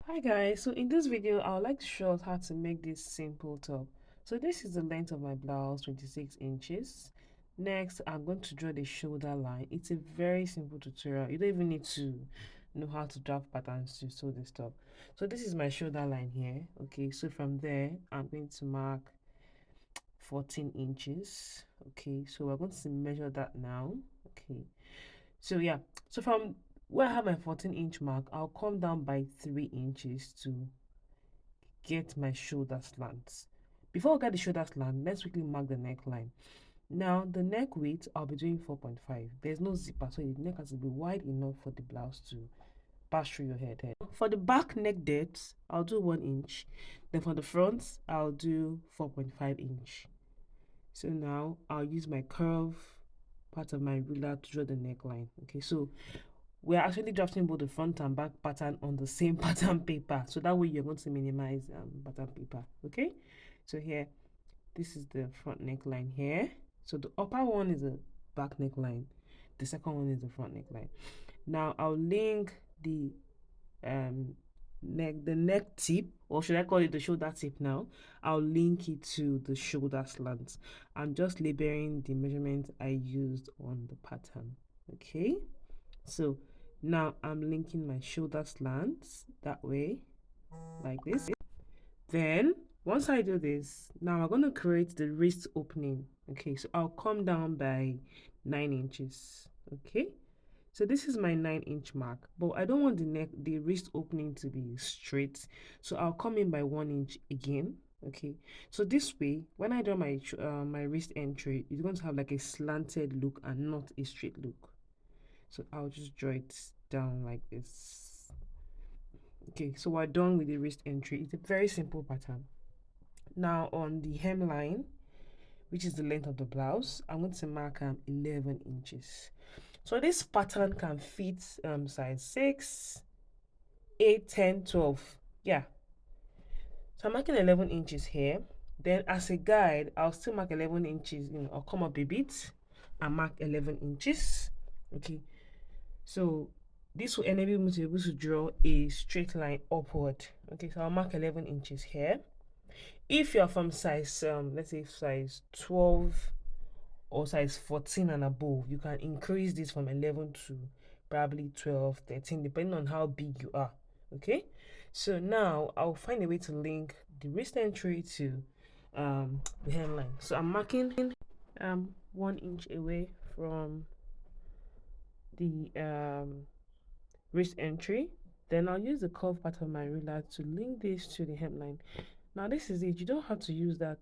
Hi guys, so in this video I would like to show us how to make this simple top. So this is the length of my blouse, 26 inches. Next, I'm going to draw the shoulder line. It's a very simple tutorial. You don't even need to know how to draft patterns to sew this top. So this is my shoulder line here. Okay, so from there I'm going to mark 14 inches. Okay, so we're going to measure that now. Okay, so yeah, so from where I have my 14-inch mark, I'll come down by 3 inches to get my shoulder slants. Before I get the shoulder slant, let's quickly mark the neckline. Now the neck width, I'll be doing 4.5. There's no zipper, so the neck has to be wide enough for the blouse to pass through your head. For the back neck depth, I'll do 1 inch. Then for the front, I'll do 4.5 inch. So now I'll use my curve part of my ruler to draw the neckline. Okay, so we're actually drafting both the front and back pattern on the same pattern paper, so that way you're going to minimize pattern paper. Okay, so here, this is the front neckline here. So the upper one is the back neckline, the second one is the front neckline. Now I'll link the neck tip, or should I call it the shoulder tip now. I'll link it to the shoulder slant. I'm just labeling the measurement I used on the pattern. Okay, so now I'm linking my shoulder slants that way, like this. Then once I do this, now I'm going to create the wrist opening. Okay, so I'll come down by 9 inches. Okay, so this is my 9-inch mark, but I don't want the wrist opening to be straight, so I'll come in by 1 inch again. Okay, so this way when I draw my wrist entry, it's going to have like a slanted look and not a straight look. So I'll just draw it down like this. Okay, so we're done with the wrist entry. It's a very simple pattern. Now on the hemline, which is the length of the blouse, I'm going to mark 11 inches. So this pattern can fit size 6, 8, 10, 12. Yeah. So I'm marking 11 inches here. Then as a guide, I'll still mark 11 inches. I'll come up a bit and mark 11 inches. Okay. So this will enable me to be able to draw a straight line upward. Okay, so I'll mark 11 inches here. If you're from size, let's say size 12 or size 14 and above, you can increase this from 11 to probably 12, 13, depending on how big you are. Okay, so now I'll find a way to link the wrist entry to the hemline. So I'm marking 1 inch away from the wrist entry. Then I'll use the curve part of my ruler to link this to the hemline. Now this is it. You don't have to use that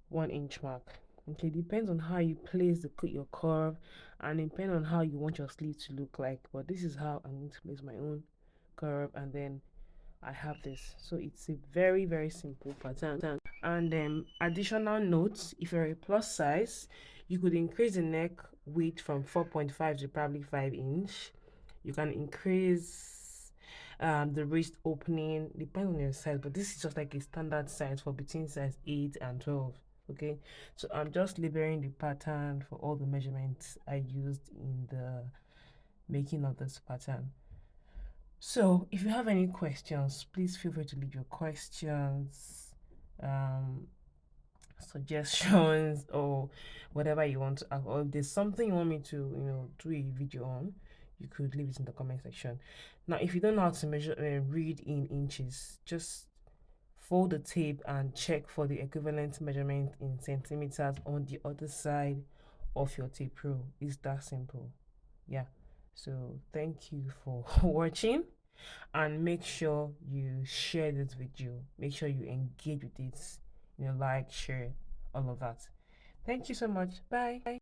1 inch mark. Okay, depends on how you place your curve and depend on how you want your sleeve to look like. But this is how I'm going to place my own curve, and then I have this. So it's a very, very simple pattern. And additional notes, if you're a plus size, you could increase the neck width from 4.5 to probably 5 inch. You can increase the wrist opening, depends on your size, but this is just like a standard size for between size 8 and 12. Okay, so I'm just labeling the pattern for all the measurements I used in the making of this pattern. So if you have any questions, please feel free to leave your questions, suggestions, or whatever you want to ask, or if there's something you want me to do a video on, you could leave it in the comment section. Now if you don't know how to measure read in inches, just fold the tape and check for the equivalent measurement in centimeters on the other side of your tape rule. It's that simple. Yeah, so thank you for watching, and make sure you share this video, make sure you engage with it, like, share, all of that. Thank you so much. Bye.